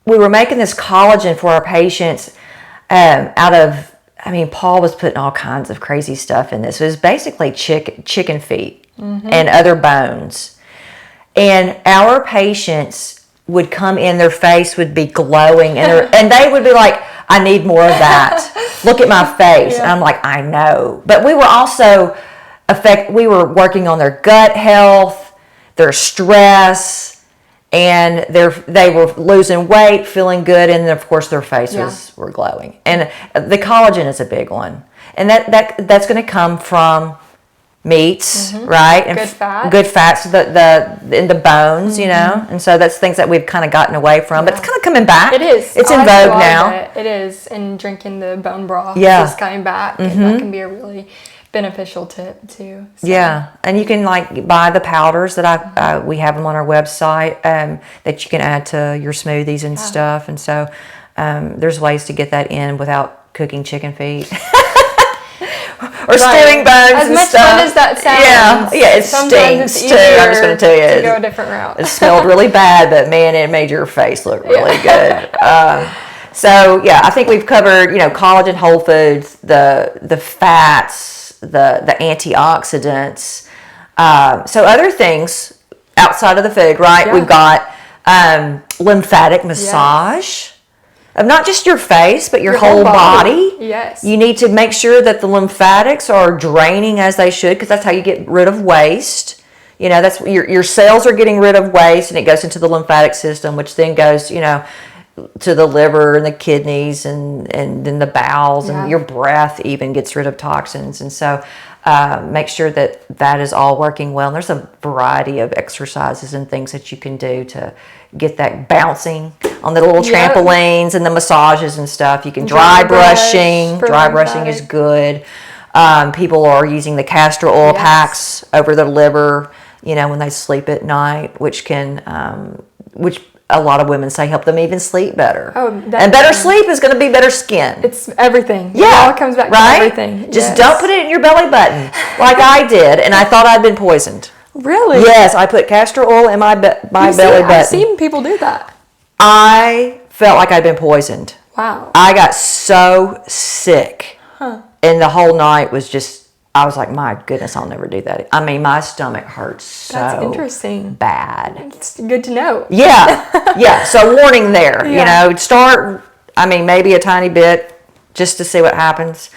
we were making this collagen for our patients out of, Paul was putting all kinds of crazy stuff in this. It was basically chicken feet and other bones. And our patients would come in, their face would be glowing, and they would be like, I need more of that. Look at my face. And I'm like, I know. But we were also we were working on their gut health, their stress, and they were losing weight, feeling good, and of course their faces were glowing. And the collagen is a big one, and that's going to come from meats, right? And good fats, in the bones, and so that's things that we've kind of gotten away from, but it's kind of coming back. It is. It's in vogue now. It is, and drinking the bone broth is coming back, and that can be a really beneficial tip too. So. Yeah, and you can buy the powders that we have them on our website that you can add to your smoothies and stuff, and so there's ways to get that in without cooking chicken feet. Or stewing bones as and much stuff. Fun as that sounds. Yeah, it stinks too. I'm just going to tell you, to go a different route. It smelled really bad, but man, it made your face look really good. So yeah, I think we've covered, collagen, whole foods, the fats, the antioxidants. So other things outside of the food, right? Yeah. We've got lymphatic massage of not just your face, but your whole body. Yes. You need to make sure that the lymphatics are draining as they should, because that's how you get rid of waste. That's your cells are getting rid of waste, and it goes into the lymphatic system, which then goes, to the liver and the kidneys and then the bowels, and your breath even gets rid of toxins. And so make sure that is all working well. And there's a variety of exercises and things that you can do to get that bouncing on the little trampolines and the massages and stuff. You can dry brushing. Dry brushing is good. People are using the castor oil packs over their liver, when they sleep at night, which a lot of women say help them even sleep better. Oh, and better sleep is going to be better skin. It's everything. Yeah, it all comes back to everything. Just don't put it in your belly button like I did, and I thought I'd been poisoned. Really? Yes, I put castor oil in my belly button. I've seen people do that. I felt like I'd been poisoned. Wow. I got so sick, and the whole night was just, I was like, my goodness, I'll never do that. I mean, my stomach hurts so That's interesting. bad. It's good to know. Yeah. So warning there, start, maybe a tiny bit just to see what happens.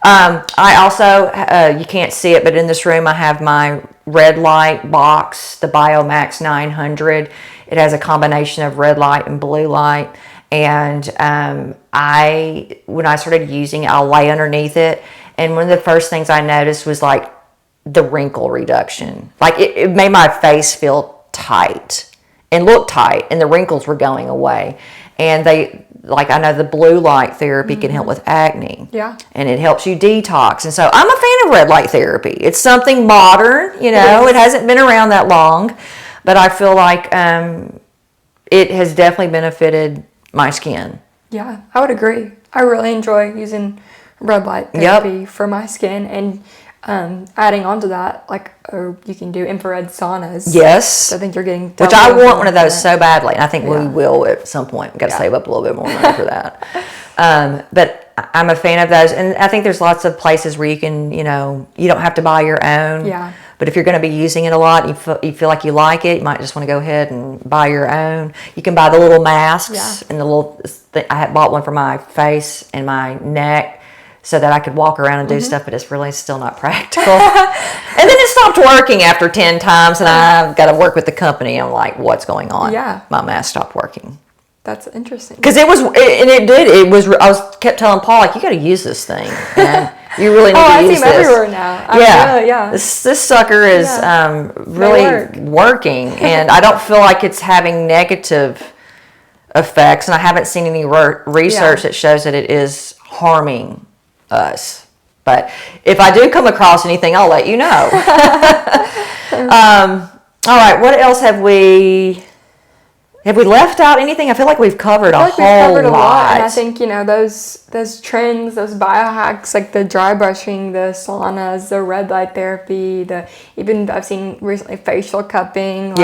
I also, you can't see it, but in this room I have my red light box, the Biomax 900. It has a combination of red light and blue light. And when I started using it, I'll lay underneath it. And one of the first things I noticed was like the wrinkle reduction. Like it made my face feel tight and look tight, and the wrinkles were going away. And I know the blue light therapy can help with acne. Yeah. And it helps you detox. And so I'm a fan of red light therapy. It's something modern, it hasn't been around that long, but I feel like it has definitely benefited my skin. Yeah, I would agree. I really enjoy using red light therapy for my skin, and adding on to that, you can do infrared saunas. Yes. So I think you're getting which I want one of those so badly, and I think we will at some point. We've got to save up a little bit more money for that. But I'm a fan of those, and I think there's lots of places where you can, you don't have to buy your own. Yeah. But if you're going to be using it a lot, you feel like you like it, you might just want to go ahead and buy your own. You can buy the little masks and the little. I had bought one for my face and my neck, so that I could walk around and do stuff, but it's really still not practical. And then it stopped working after 10 times, and I've got to work with the company. I'm like, what's going on? Yeah. My mask stopped working. That's interesting. Because I kept telling Paul, like, you got to use this thing. And you really need to use this. I see them everywhere now. Yeah. This sucker is really working, and I don't feel like it's having negative effects, and I haven't seen any research that shows that it is harming us. But if I do come across anything, I'll let you know. All right, what else have we left out anything? I feel like we've covered a whole lot. And I think, those trends, those biohacks, like the dry brushing, the saunas, the red light therapy, even I've seen recently facial cupping.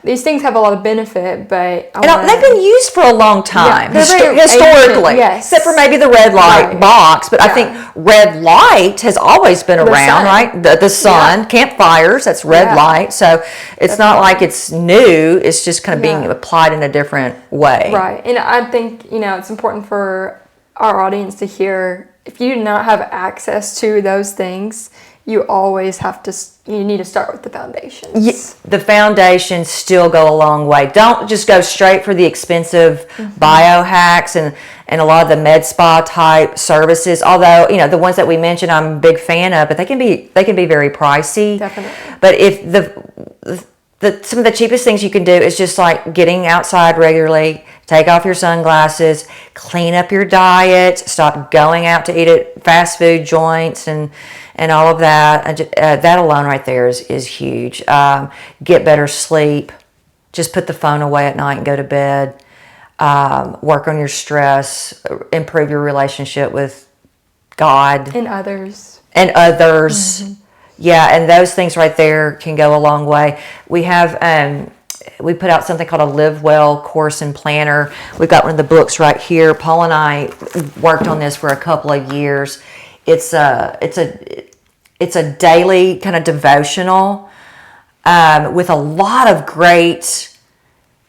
These things have a lot of benefit, but they've been used for a long time, historically. Ancient, except for maybe the red light box. But I think red light has always been around, right? The sun, campfires, that's red light. So it's not like it's new. It's just kind of being applied in a different way. Right. And I think, it's important for our audience to hear, if you do not have access to those things, you need to start with the foundations. The foundations still go a long way. Don't just go straight for the expensive biohacks and a lot of the med spa type services. Although, the ones that we mentioned, I'm a big fan of, but they can be very pricey. Definitely. But if some of the cheapest things you can do is just like getting outside regularly, take off your sunglasses, clean up your diet, stop going out to eat at fast food joints and all of that. That alone right there is huge. Get better sleep. Just put the phone away at night and go to bed. Work on your stress. Improve your relationship with God. And others. Yeah, and those things right there can go a long way. We have we put out something called a Live Well course and planner. We've got one of the books right here. Paul and I worked on this for a couple of years. It's a daily kind of devotional with a lot of great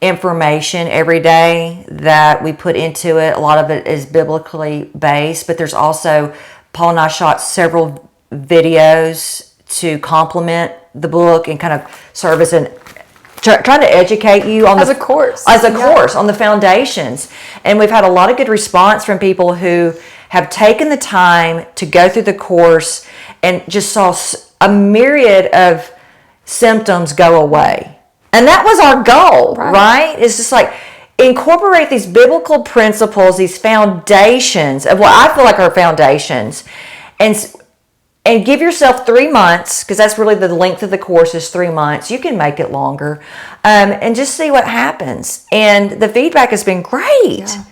information every day that we put into it. A lot of it is biblically based, but there's also, Paul and I shot several videos to complement the book and kind of serve as trying to educate you on as a course on the foundations. And we've had a lot of good response from people who have taken the time to go through the course and just saw a myriad of symptoms go away. And that was our goal, right? It's just like incorporate these biblical principles, these foundations of what I feel like are foundations, and give yourself 3 months, because that's really the length of the course is 3 months. You can make it longer, and just see what happens. And the feedback has been great. Yeah.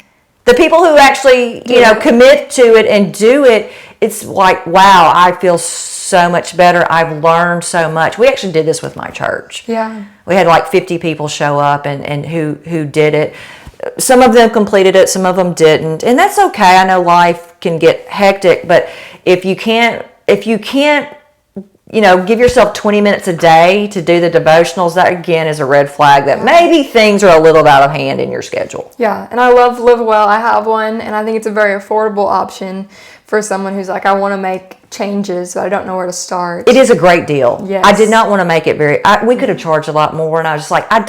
The people who actually, commit to it and do it, it's like, wow, I feel so much better. I've learned so much. We actually did this with my church. Yeah. We had like 50 people show up and who did it. Some of them completed it, some of them didn't. And that's okay. I know life can get hectic, but if you can't, give yourself 20 minutes a day to do the devotionals, that again is a red flag that maybe things are a little out of hand in your schedule. Yeah, and I love Live Well. I have one, and I think it's a very affordable option for someone who's like, I want to make changes, but I don't know where to start. It is a great deal. Yes. I did not want to make it we could have charged a lot more, and I was just like, I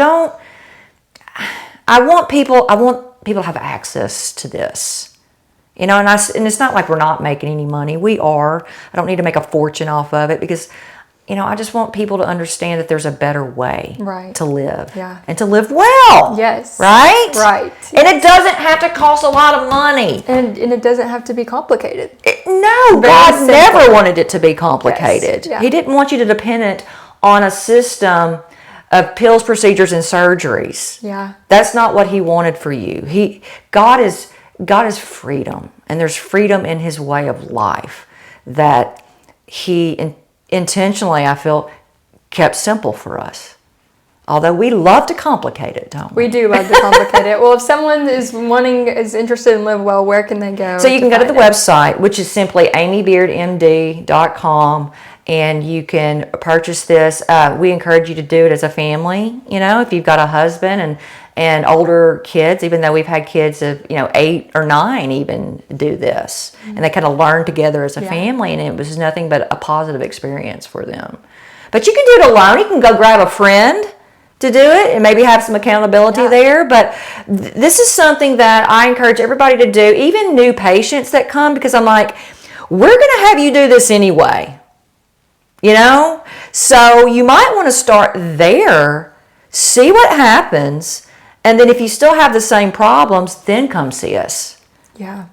want people to have access to this. And it's not like we're not making any money. We are. I don't need to make a fortune off of it because, I just want people to understand that there's a better way to live. Yeah. And to live well. Yes. Right? Right. And it doesn't have to cost a lot of money. And it doesn't have to be complicated. No, God never wanted it to be complicated. Yes. Yeah. He didn't want you to depend on a system of pills, procedures, and surgeries. Yeah. That's not what He wanted for you. God is freedom, and there's freedom in His way of life that He intentionally, I feel, kept simple for us. Although we love to complicate it, don't we? We do love to complicate it. Well, if someone is interested in Live Well, where can they go? So you can go to the website, which is simply amybeardmd.com, and you can purchase this. We encourage you to do it as a family. If you've got a husband and older kids, even though we've had kids of 8 or 9 even do this, and they kind of learn together as a family, and it was nothing but a positive experience for them. But you can do it alone. You can go grab a friend to do it and maybe have some accountability there. But this is something that I encourage everybody to do, even new patients that come, because I'm like, we're going to have you do this anyway. So you might want to start there, see what happens. And then if you still have the same problems, then come see us. Yeah.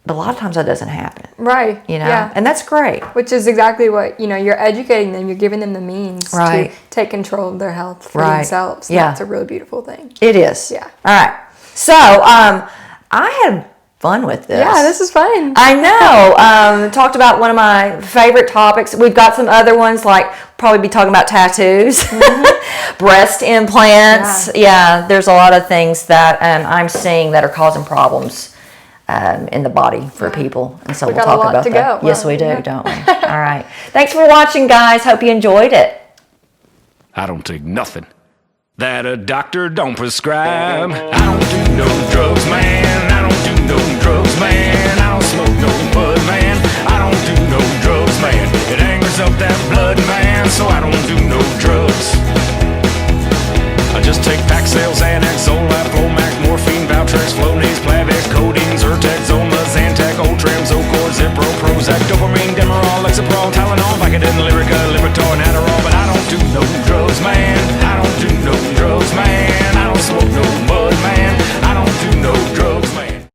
But a lot of times that doesn't happen. Right. Yeah. And that's great. Which is exactly what, you're educating them. You're giving them the means to take control of their health for themselves. And that's a really beautiful thing. It is. Yeah. All right. So I had fun with this. Yeah, this is fun. I know. Talked about one of my favorite topics. We've got some other ones, like probably be talking about tattoos, breast implants. Yeah, there's a lot of things that I'm seeing that are causing problems in the body for people. And so we'll talk about that. Yes, we do, don't we? All right. Thanks for watching, guys. Hope you enjoyed it. I don't take nothing that a doctor don't prescribe. I don't do no drugs, man. I don't do no drugs, man.